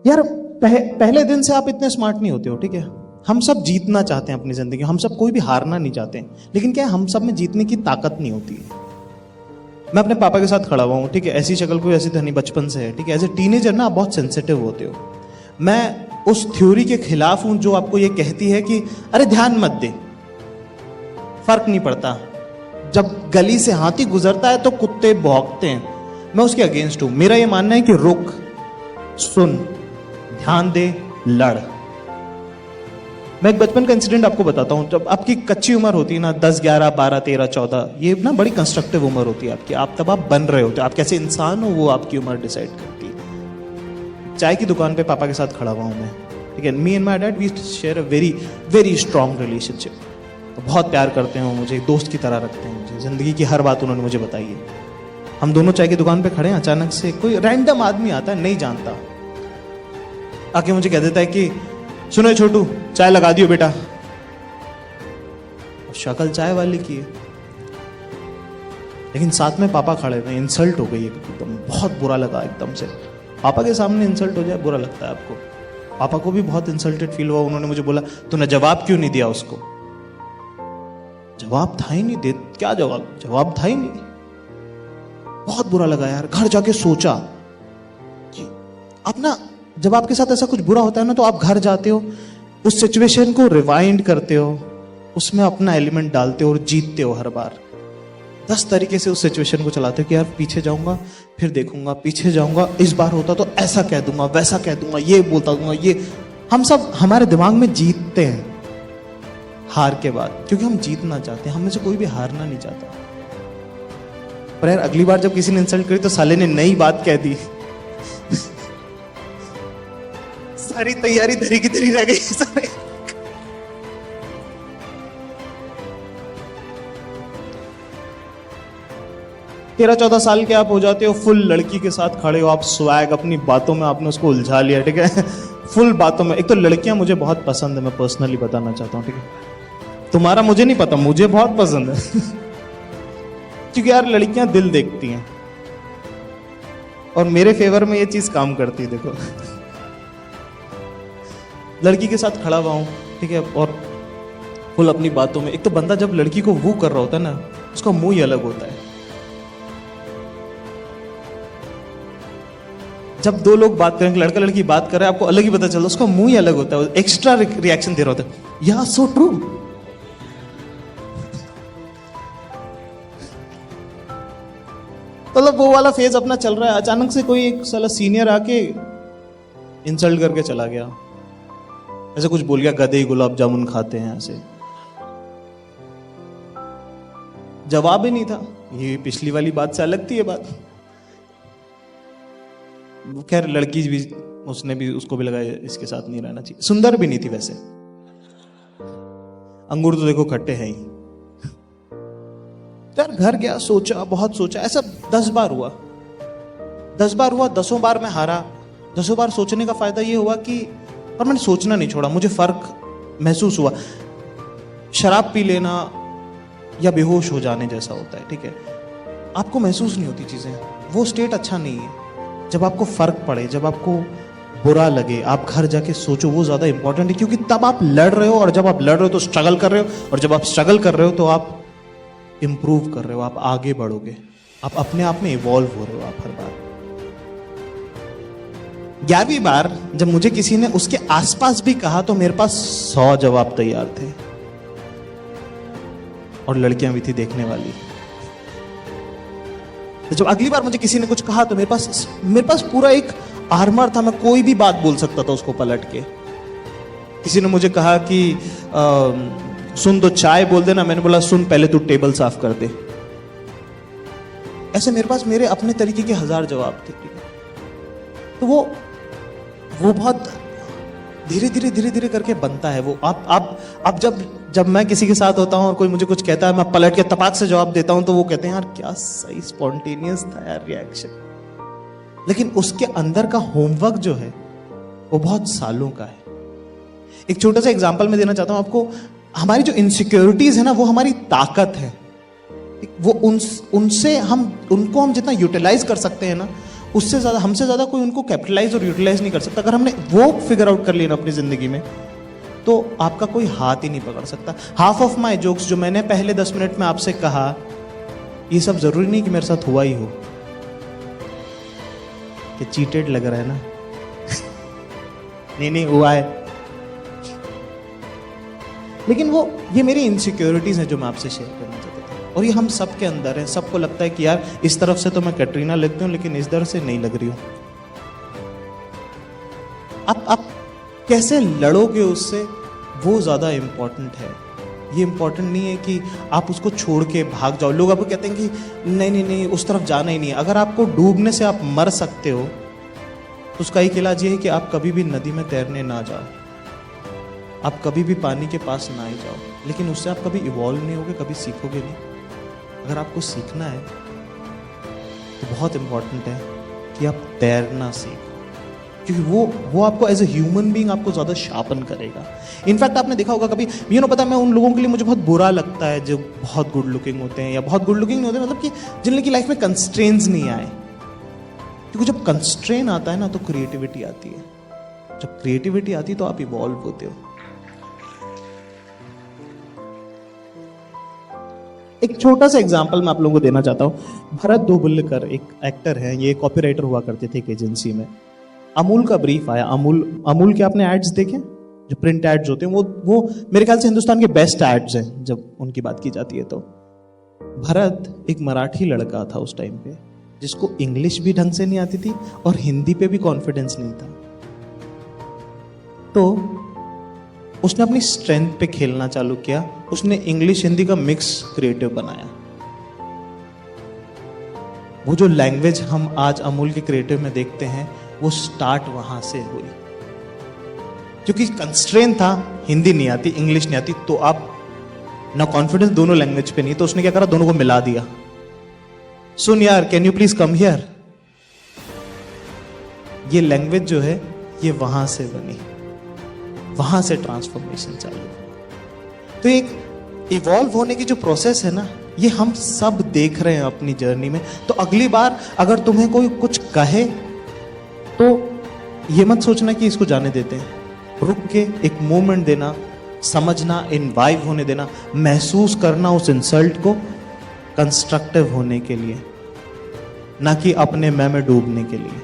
यार पहले दिन से आप इतने स्मार्ट नहीं होते हो, ठीक है। हम सब जीतना चाहते हैं अपनी जिंदगी, हम सब कोई भी हारना नहीं चाहते हैं, लेकिन क्या है, हम सब में जीतने की ताकत नहीं होती है। मैं अपने पापा के साथ खड़ा हुआ हूँ, ठीक है, ऐसी शक्ल कोई ऐसी तो नहीं, बचपन से है, ठीक है। एज ए टीनेजर ना आप बहुत सेंसिटिव होते हो। मैं उस थ्योरी के खिलाफ हूं जो आपको ये कहती है कि अरे ध्यान मत दे, फर्क नहीं पड़ता, जब गली से हाथी गुजरता है तो कुत्ते भौंकते हैं। मैं उसके अगेंस्ट हूं। मेरा ये मानना है कि रुक, सुन, ध्यान दे, लड़। मैं एक बचपन का इंसिडेंट आपको बताता हूं। जब आपकी कच्ची उम्र होती है ना, 10, 11, 12, 13, 14, ये ना बड़ी कंस्ट्रक्टिव उम्र होती है आपकी। तब आप बन रहे होते हो, आप कैसे इंसान हो वो आपकी उम्र डिसाइड करती है। चाय की दुकान पे पापा के साथ खड़ा हुआ हूं मैं, ठीक है। Me and my dad we share a very very strong relationship. बहुत प्यार करते हैं वो मुझे, दोस्त की तरह रखते हैं मुझे, जिंदगी की हर बात उन्होंने मुझे बताई है। हम दोनों चाय की दुकान पे खड़े हैं, अचानक से कोई रैंडम आदमी आता है, नहीं जानता, आके मुझे कह देता है कि सुनो छोटू, चाय लगा दियो बेटा। शक्ल चाय वाले की है, लेकिन साथ में पापा खड़े हुए। इंसल्ट हो गई एकदम, बहुत बुरा लगा एकदम से। पापा के सामने इंसल्ट हो जाए बुरा लगता है आपको। पापा को भी बहुत इंसल्टेड फील हुआ। उन्होंने मुझे बोला तूने जवाब क्यों नहीं दिया उसको? जवाब था ही नहीं, दे क्या जवाब था ही नहीं। बहुत बुरा लगा यार। घर जाके सोचा कि अपना, जब आपके साथ ऐसा कुछ बुरा होता है ना, तो आप घर जाते हो, उस सिचुएशन को रिवाइंड करते हो, उसमें अपना एलिमेंट डालते हो और जीतते हो हर बार। 10 तरीके से उस सिचुएशन को चलाते हो कि यार पीछे जाऊंगा, फिर देखूंगा, पीछे जाऊंगा, इस बार होता तो ऐसा कह दूंगा, वैसा कह दूंगा, ये बोलता दूंगा, ये। हम सब हमारे दिमाग में जीतते हैं हार के बाद, क्योंकि हम जीतना चाहते हैं। हम में से कोई भी हारना नहीं चाहता। पर यार अगली बार जब किसी ने इंसल्ट करी तो साले ने नई बात कह दी। सारी तैयारी धरी की धरी रह गई। सारे 13-14 साल के आप हो जाते हो, फुल लड़की के साथ खड़े हो, आप स्वैग, अपनी बातों में आपने उसको उलझा लिया, ठीक है। फुल बातों में। एक तो लड़कियां मुझे बहुत पसंद है, मैं पर्सनली बताना चाहता हूँ, ठीक है। तुम्हारा मुझे नहीं पता, मुझे बहुत पसंद है। क्योंकि यार लड़कियां दिल देखती हैं, और मेरे फेवर में ये चीज काम करती है। देखो, लड़की के साथ खड़ा हुआ हूं, ठीक है, और फुल अपनी बातों में। एक तो बंदा जब लड़की को वो कर रहा होता है ना, उसका मुंह ही अलग होता है। जब दो लोग बात करेंगे, लड़का लड़की बात कर रहे हैं, आपको अलग ही पता चलता है, उसका मुंह ही अलग होता है, एक्स्ट्रा रिएक्शन दे रहा होता है। या सो ट्रू। मतलब वो वाला फेज अपना चल रहा है। अचानक से कोई एक साला सीनियर आके इंसल्ट करके चला गया, ऐसे कुछ बोल गया, गधे गुलाब जामुन खाते हैं, ऐसे। जवाब ही नहीं था। ये पिछली वाली बात से अलग थी ये बात। खैर लड़की भी, उसने भी, उसको भी लगा इसके साथ नहीं रहना चाहिए। सुंदर भी नहीं थी वैसे। अंगूर तो देखो खट्टे हैं ही। यार घर गया, सोचा, बहुत सोचा, ऐसा 10 बार हुआ। 10 बार हुआ, 10 बार मैं हारा। 10 बार सोचने का फायदा ये हुआ कि, पर मैंने सोचना नहीं छोड़ा, मुझे फर्क महसूस हुआ। शराब पी लेना या बेहोश हो जाने जैसा होता है, ठीक है। आपको महसूस नहीं होती चीजें, वो स्टेट अच्छा नहीं है। जब आपको फर्क पड़े, जब आपको बुरा लगे, आप घर जाके सोचो, वो ज्यादा इंपॉर्टेंट है। क्योंकि तब आप लड़ रहे हो, और जब आप लड़ रहे हो तो स्ट्रगल कर रहे हो, और जब आप स्ट्रगल कर रहे हो तो आप इंप्रूव कर रहे हो, आप आगे बढ़ोगे, आप अपने आप में इवॉल्व हो रहे हो आप हर बार। 11वीं बार जब मुझे किसी ने उसके आसपास भी कहा तो मेरे पास 100 जवाब तैयार थे, और लड़कियां भी थी देखने वाली। तो जब अगली बार मुझे किसी ने कुछ कहा तो मेरे पास पूरा एक आर्मर था, मैं कोई भी बात बोल सकता था उसको पलट के। किसी ने मुझे कहा कि सुन तो चाय बोल देना, मैंने बोला सुन पहले तू टेबल साफ कर दे। ऐसे मेरे पास मेरे अपने तरीके के 1000 जवाब थे। तो वो बहुत धीरे धीरे करके बनता है वो। आप जब मैं किसी के साथ होता हूं और कोई मुझे कुछ कहता है, मैं पलट के तपाक से जवाब देता हूं, तो वो कहते हैं यार क्या सही स्पॉन्टेनियस था यार रिएक्शन। लेकिन उसके अंदर का होमवर्क जो है वो बहुत सालों का है। एक छोटा सा एग्जांपल मैं देना चाहता हूं आपको। हमारी जो इनसिक्योरिटीज है ना, वो हमारी ताकत है। वो उनको हम जितना यूटिलाइज कर सकते हैं ना, उससे ज़्यादा हमसे ज़्यादा कोई उनको कैपिटलाइज और यूटिलाइज नहीं कर सकता। अगर हमने वो फिगर आउट कर लिया ना अपनी ज़िंदगी में, तो आपका कोई हाथ ही नहीं पकड़ सकता। हाफ ऑफ माई जोक्स जो मैंने पहले 10 मिनट में आपसे कहा, ये सब ज़रूरी नहीं कि मेरे साथ हुआ ही हो। कि चीटेड लग रहा है ना? नहीं हुआ है, लेकिन वो ये मेरी इनसिक्योरिटीज हैं जो मैं आपसे शेयर करना चाहता था। और ये हम सब के अंदर है। सबको लगता है कि यार इस तरफ से तो मैं कैटरीना लगती हूँ, लेकिन इस तरफ से नहीं लग रही हूँ। आप कैसे लड़ोगे उससे, वो ज्यादा इंपॉर्टेंट है। ये इंपॉर्टेंट नहीं है कि आप उसको छोड़ के भाग जाओ। लोग आपको कहते हैं कि नहीं उस तरफ जाना ही नहीं है। अगर आपको डूबने से आप मर सकते हो, तो उसका एक इलाज ये है कि आप कभी भी नदी में तैरने ना जाओ, आप कभी भी पानी के पास ना ही जाओ। लेकिन उससे आप कभी इवॉल्व नहीं होगे, कभी सीखोगे नहीं। अगर आपको सीखना है तो बहुत इंपॉर्टेंट है कि आप तैरना सीखो, क्योंकि वो आपको एज ए ह्यूमन बीइंग आपको ज़्यादा शार्पन करेगा। इनफैक्ट आपने देखा होगा कभी, पता मैं उन लोगों के लिए मुझे बहुत बुरा लगता है जो बहुत गुड लुकिंग होते हैं, या बहुत गुड लुकिंग नहीं होते, मतलब कि जिनकी लाइफ में कंस्ट्रेंट्स नहीं आए। क्योंकि जब कंस्ट्रेन आता है ना, तो क्रिएटिविटी आती है। जब क्रिएटिविटी आती है तो आप इवॉल्व होते हो। एक छोटा सा एग्जांपल मैं आप लोगों को देना चाहता हूं। भरत दोबुल्लेकर एक एक्टर है, ये कॉपीराइटर हुआ करते थे एक एजेंसी में। अमूल का ब्रीफ आया। अमूल के आपने एड्स देखे, जो प्रिंट एड्स होते हैं, वो मेरे ख्याल से हिंदुस्तान के बेस्ट एड्स हैं जब उनकी बात की जाती है। तो भरत एक मराठी लड़का था उस टाइम पे, जिसको इंग्लिश भी ढंग से नहीं आती थी और हिंदी पे भी कॉन्फिडेंस नहीं था। तो उसने अपनी स्ट्रेंथ पे खेलना चालू किया। उसने इंग्लिश हिंदी का मिक्स क्रिएटिव बनाया। वो जो लैंग्वेज हम आज अमूल के क्रिएटिव में देखते हैं, वो स्टार्ट वहां से हुई। क्योंकि कंस्ट्रेन था, हिंदी नहीं आती, इंग्लिश नहीं आती, तो आप ना कॉन्फिडेंस दोनों लैंग्वेज पे नहीं, तो उसने क्या करा, दोनों को मिला दिया। सुन यार, can you please come here. ये लैंग्वेज जो है, ये वहां से बनी, वहां से ट्रांसफॉर्मेशन चालू। तो एक इवॉल्व होने की जो प्रोसेस है ना, ये हम सब देख रहे हैं अपनी जर्नी में। तो अगली बार अगर तुम्हें कोई कुछ कहे, तो ये मत सोचना कि इसको जाने देते हैं। रुक के एक मोमेंट देना, समझना, इनवाइव होने देना, महसूस करना उस इंसल्ट को, कंस्ट्रक्टिव होने के लिए, ना कि अपने मैं में डूबने के लिए।